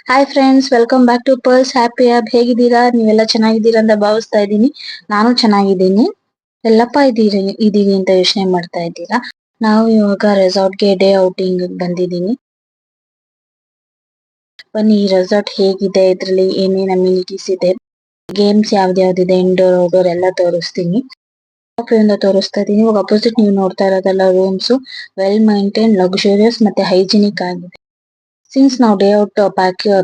Hi friends, welcome back to pearls happy hub. ಹೇಗಿದ್ದೀರಾ? ನೀವೆಲ್ಲ ಚೆನ್ನಾಗಿದ್ದೀರಾ ಅಂತ ಭಾವಿಸ್ತಾ ಇದ್ದೀನಿ. ನಾನು ಚೆನ್ನಾಗಿದ್ದೀನಿ. ಎಲ್ಲಪ್ಪ ಇದೀವಿ ಅಂತ ಯೋಚನೆ ಮಾಡ್ತಾ ಇದ್ದೀರಾ? ನಾವು ಇವಾಗ ರೆಸಾರ್ಟ್ಗೆ ಡೇ ಔಟಿಂಗ್ ಬಂದಿದ್ದೀನಿ. ಬನ್ನಿ, ಈ ರೆಸಾರ್ಟ್ ಹೇಗಿದೆ, ಇದ್ರಲ್ಲಿ ಏನೇನ್ ಅಮ್ಯುನಿಟೀಸ್ ಇದೆ, ಗೇಮ್ಸ್ ಯಾವ್ದಿದೆ, ಇಂಡೋರ್ ಔಟ್ಡೋರ್ ಎಲ್ಲ ತೋರಿಸ್ತೀನಿ. ತೋರಿಸ್ತಾ ಇದ್ದೀನಿ. ಇವಾಗ ಅಪೋಸಿಟ್ ನೀವು ನೋಡ್ತಾ ಇರೋದೆಲ್ಲ ರೂಮ್ಸ್ ವೆಲ್ ಮೈಂಟೈನ್, ಲಕ್ಸುರಿಯಸ್ ಮತ್ತೆ ಹೈಜಿನಿಕ್ ಆಗಿದೆ. ಸಿನ್ಸ್ ನಾವು ಡೇ ಔಟ್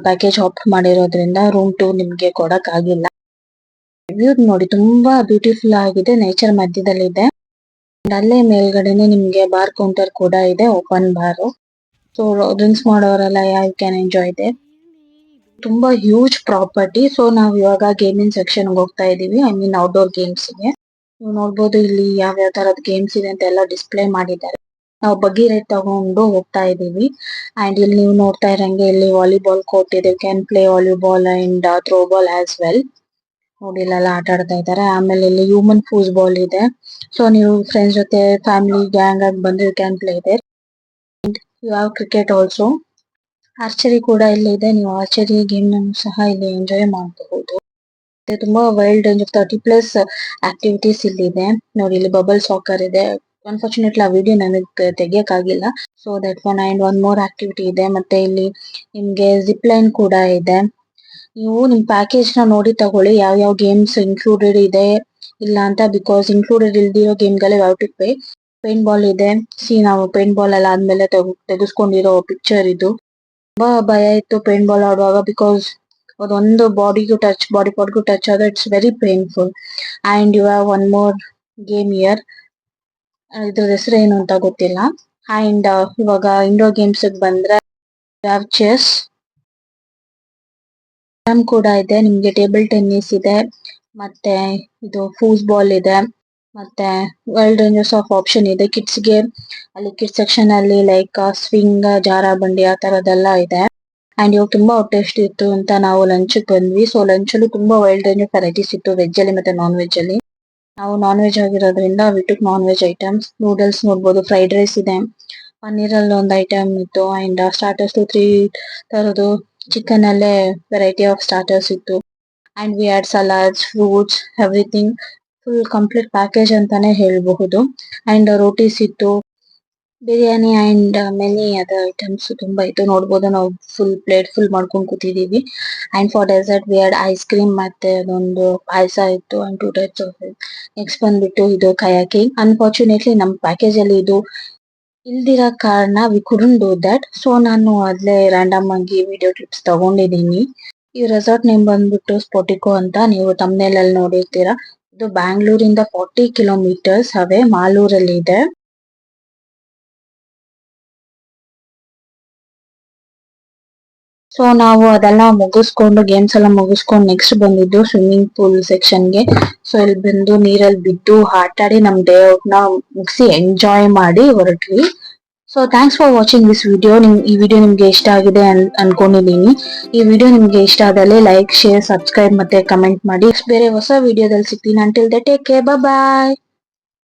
ಪ್ಯಾಕೇಜ್ ಆಪ್ಟ್ ಮಾಡಿರೋದ್ರಿಂದ ರೂಮ್ ಟೂರ್ ನಿಮ್ಗೆ ಕೊಡಕ್ ಆಗಿಲ್ಲ. ವ್ಯೂ ನೋಡಿ, ತುಂಬಾ ಬ್ಯೂಟಿಫುಲ್ ಆಗಿದೆ, ನೇಚರ್ ಮಧ್ಯದಲ್ಲಿದೆ. ಅಲ್ಲೇ ಮೇಲ್ಗಡೆನೆ ನಿಮ್ಗೆ ಬಾರ್ ಕೌಂಟರ್ ಕೂಡ ಇದೆ, ಓಪನ್ ಬಾರ್. ಸೊ ಡ್ರಿಂಕ್ಸ್ ಮಾಡೋರೆಲ್ಲ ಯು ಕ್ಯಾನ್ ಎಂಜಾಯ್ ಇದೆ. ತುಂಬಾ ಹ್ಯೂಜ್ ಪ್ರಾಪರ್ಟಿ. ಸೊ ನಾವ್ ಇವಾಗ ಗೇಮಿಂಗ್ ಸೆಕ್ಷನ್ ಹೋಗ್ತಾ ಇದೀವಿ, ಐ ಮೀನ್ ಔಟ್ಡೋರ್ ಗೇಮ್ಸ್ ಗೆ. ನೀವು ನೋಡ್ಬೋದು ಇಲ್ಲಿ ಯಾವ ತರದ್ ಗೇಮ್ಸ್ ಇದೆ ಅಂತ ಎಲ್ಲ ಡಿಸ್ಪ್ಲೇ ಮಾಡಿದ್ದಾರೆ. ನಾವು ಬಗ್ಗಿ ರೈಡ್ ತಗೊಂಡು ಹೋಗ್ತಾ ಇದೀವಿ. ಅಂಡ್ ಇಲ್ಲಿ ನೀವು ನೋಡ್ತಾ ಇರಂಗೆ ಇಲ್ಲಿ ವಾಲಿಬಾಲ್ ಕೋರ್ಟ್ ಇದೆ. Can play volleyball and throw ball as well. ನೋಡಿ, ಇಲ್ಲೆಲ್ಲ ಆಟ ಆಡ್ತಾ ಇದ್ದಾರೆ. ಆಮೇಲೆ ಇಲ್ಲಿ ಹ್ಯೂಮನ್ ಫೂಸ್ ಬಾಲ್ ಇದೆ. ಸೊ ನೀವು ಫ್ರೆಂಡ್ಸ್ ಜೊತೆ ಫ್ಯಾಮಿಲಿ ಗ್ಯಾಂಗ್ ಆಗಿ ಬಂದು ಕ್ಯಾನ್ ಪ್ಲೇ ಇದೆ. You have cricket also. Archery ಕೂಡ ಇಲ್ಲಿ ಇದೆ. ನೀವು ಆರ್ಚರಿ ಗೇಮ್ ಸಹ ಇಲ್ಲಿ ಎಂಜಾಯ್ ಮಾಡಬಹುದು. ತುಂಬಾ ವೈಲ್ಡ್ ರೇಂಜ್ 30+ ಆಕ್ಟಿವಿಟೀಸ್ ಇಲ್ಲಿ ಇದೆ. ನೋಡಿ, ಇಲ್ಲಿ ಬಬಲ್ ಸಾಕರ್ ಇದೆ. ಅನ್ಫಾರ್ಚುನೇಟ್ಲಿ ಆ ವಿಡಿಯೋ ನನಗೆ ತೆಗಿಯಕ್ಕಾಗಿಲ್ಲ. So that one more activity ಇದೆ. ಮತ್ತೆ ಇಲ್ಲಿ ನಿಮ್ಗೆ ಜಿಪ್ ಲೈನ್ ಕೂಡ ಇದೆ. ನೀವು ನಿಮ್ ಪ್ಯಾಕೇಜ್ ನ ನೋಡಿ ತಗೊಳ್ಳಿ, ಯಾವ ಗೇಮ್ಸ್ ಇನ್ಕ್ಲೂಡೆಡ್ ಇದೆ ಇಲ್ಲ ಅಂತ. ಬಿಕಾಸ್ ಇನ್ಕ್ಲೂಡೆಡ್ ಇಲ್ದಿರೋ ಗೇಮ್ ಗಳು ಯಾವ ಟು ಪೇ. ಪೇಂಟ್ ಬಾಲ್ ಇದೆ. ನಾವು ಪೇಂಟ್ ಬಾಲ್ ಎಲ್ಲ ಆದ್ಮೇಲೆ ತೆಗೆಸ್ಕೊಂಡಿರೋ ಪಿಕ್ಚರ್ ಇದು. ತುಂಬಾ ಭಯ ಇತ್ತು ಪೇಂಟ್ ಬಾಲ್ ಆಡುವಾಗ. ಬಿಕಾಸ್ ಅದೊಂದು ಬಾಡಿ ಪಾರ್ಟ್ಗೂ ಟಚ್ ಆದ್ರೆ it's very painful. And you have one more game here. ಇದ್ರ ಹೆಸರು ಏನು ಅಂತ ಗೊತ್ತಿಲ್ಲ. ಅಂಡ್ ಇವಾಗ ಇಂಡೋರ್ ಗೇಮ್ಸ್ ಬಂದ್ರೆ ಚೆಸ್ ಕೂಡ ಇದೆ. ನಿಮ್ಗೆ ಟೇಬಲ್ ಟೆನ್ನಿಸ್ ಇದೆ. ಮತ್ತೆ ಇದು ಫೂಸ್ ಬಾಲ್ ಇದೆ. ಮತ್ತೆ ವೈಲ್ಡ್ ರೇಂಜಸ್ ಆಫ್ ಆಪ್ಷನ್ ಇದೆ. ಕಿಡ್ಸ್ ಗೆ ಅಲ್ಲಿ ಕಿಡ್ಸ್ ಸೆಕ್ಷನ್ ಅಲ್ಲಿ ಲೈಕ್ ಸ್ವಿಂಗ್, ಜಾರ ಬಂಡಿ ಆ ತರದೆಲ್ಲ ಇದೆ. ಅಂಡ್ ಇವಾಗ ತುಂಬಾ ಹೊಟ್ಟೆ ಇತ್ತು ಅಂತ ನಾವು ಲಂಚ್ ಬಂದ್ವಿ. ಸೊ ಲಂಚ್ ಅಲ್ಲಿ ತುಂಬಾ ವೈಲ್ಡ್ ರೇಂಜ್ ವೆರೈಟೀಸ್ ಇತ್ತು, ವೆಜ್ ಅಲ್ಲಿ ಮತ್ತೆ ನಾನ್ ವೆಜ್ ಅಲ್ಲಿ. ನಾವು ನಾನ್ ವೆಜ್ ಆಗಿರೋದ್ರಿಂದ we took non veg items. Noodles ನೋಡ್ಬೋದು, ಫ್ರೈಡ್ ರೈಸ್ ಇದೆ, ಪನ್ನೀರ್ ಅಲ್ಲಿ ಒಂದು ಐಟಮ್ ಇತ್ತು. ಅಂಡ್ ಸ್ಟಾರ್ಟರ್ಸ್ 3 ತರದ್ದು. ಚಿಕನ್ ಅಲ್ಲೇ ವೆರೈಟಿ ಆಫ್ ಸ್ಟಾರ್ಟರ್ಸ್ ಇತ್ತು. And we had salads, fruits, everything. Full complete package ಅಂತಾನೆ ಹೇಳ್ಬಹುದು. ಅಂಡ್ ರೋಟೀಸ್ ಇತ್ತು, biryani and many other items ತುಂಬಾ ಇತ್ತು. ನೋಡ್ಬೋದು, ನಾವು ಪ್ಲೇಟ್ ಫುಲ್ ಮಾಡ್ಕೊಂಡು ಕೂತಿದೀವಿ. And for dessert we had ice cream ಮತ್ತೆ ಅದೊಂದು ಪಾಯಸ ಇತ್ತು. And 2 types of it. Next ಬಂದ್ಬಿಟ್ಟು ಇದು ಕಯಾಕಿಂಗ್. ಅನ್ಫಾರ್ಚುನೇಟ್ಲಿ ನಮ್ ಪ್ಯಾಕೇಜ್ ಅಲ್ಲಿ ಇದು ಇಲ್ದಿರೋ ಕಾರಣ V couldn't do that. So ನಾನು ಅದ್ಲೇ ರ್ಯಾಂಡಮ್ ಆಗಿ ವಿಡಿಯೋ ಕ್ಲಿಪ್ಸ್ ತಗೊಂಡಿದೀನಿ. ಈ ರೆಸಾರ್ಟ್ ನೇಮ್ ಬಂದ್ಬಿಟ್ಟು ಸ್ಪೋಟಿಕೋ ಅಂತ. ನೀವು ತಮ್ನೇಲ್ ಅಲ್ಲಿ ನೋಡಿರ್ತೀರಾ. ಇದು ಬ್ಯಾಂಗ್ಳೂರಿಂದ 40 ಕಿಲೋಮೀಟರ್ಸ್ ಅವೇ, ಮಾಲೂರಲ್ಲಿ ಇದೆ. ಸೊ ನಾವು ಅದೆಲ್ಲ ಮುಗಿಸ್ಕೊಂಡು, ಗೇಮ್ಸ್ ಎಲ್ಲ ಮುಗಿಸ್ಕೊಂಡು ನೆಕ್ಸ್ಟ್ ಬಂದಿದ್ದು ಸ್ವಿಮ್ಮಿಂಗ್ ಪೂಲ್ ಸೆಕ್ಷನ್ ಗೆ. ಸೊ ಇಲ್ಲಿ ಬಂದು ನೀರಲ್ಲಿ ಬಿದ್ದು ಆಟ ಆಡಿ ನಮ್ ಡೇ ಔಟ್ ನ ಮುಗಿಸಿ ಎಂಜಾಯ್ ಮಾಡಿ ಹೊರಟ್ವಿ. So thanks for watching this video. ಈ ವಿಡಿಯೋ ನಿಮ್ಗೆ ಇಷ್ಟ ಆಗಿದೆ ಅನ್ಕೊಂಡಿದೀನಿ. ಈ ವಿಡಿಯೋ ನಿಮ್ಗೆ ಇಷ್ಟ ಆದಲ್ಲಿ ಲೈಕ್, ಶೇರ್, ಸಬ್ಸ್ಕ್ರೈಬ್ ಮತ್ತೆ ಕಮೆಂಟ್ ಮಾಡಿ. ಬೇರೆ ಹೊಸ ವಿಡಿಯೋದಲ್ಲಿ ಸಿಗ್ತೀನಿ. Until the take care, bye.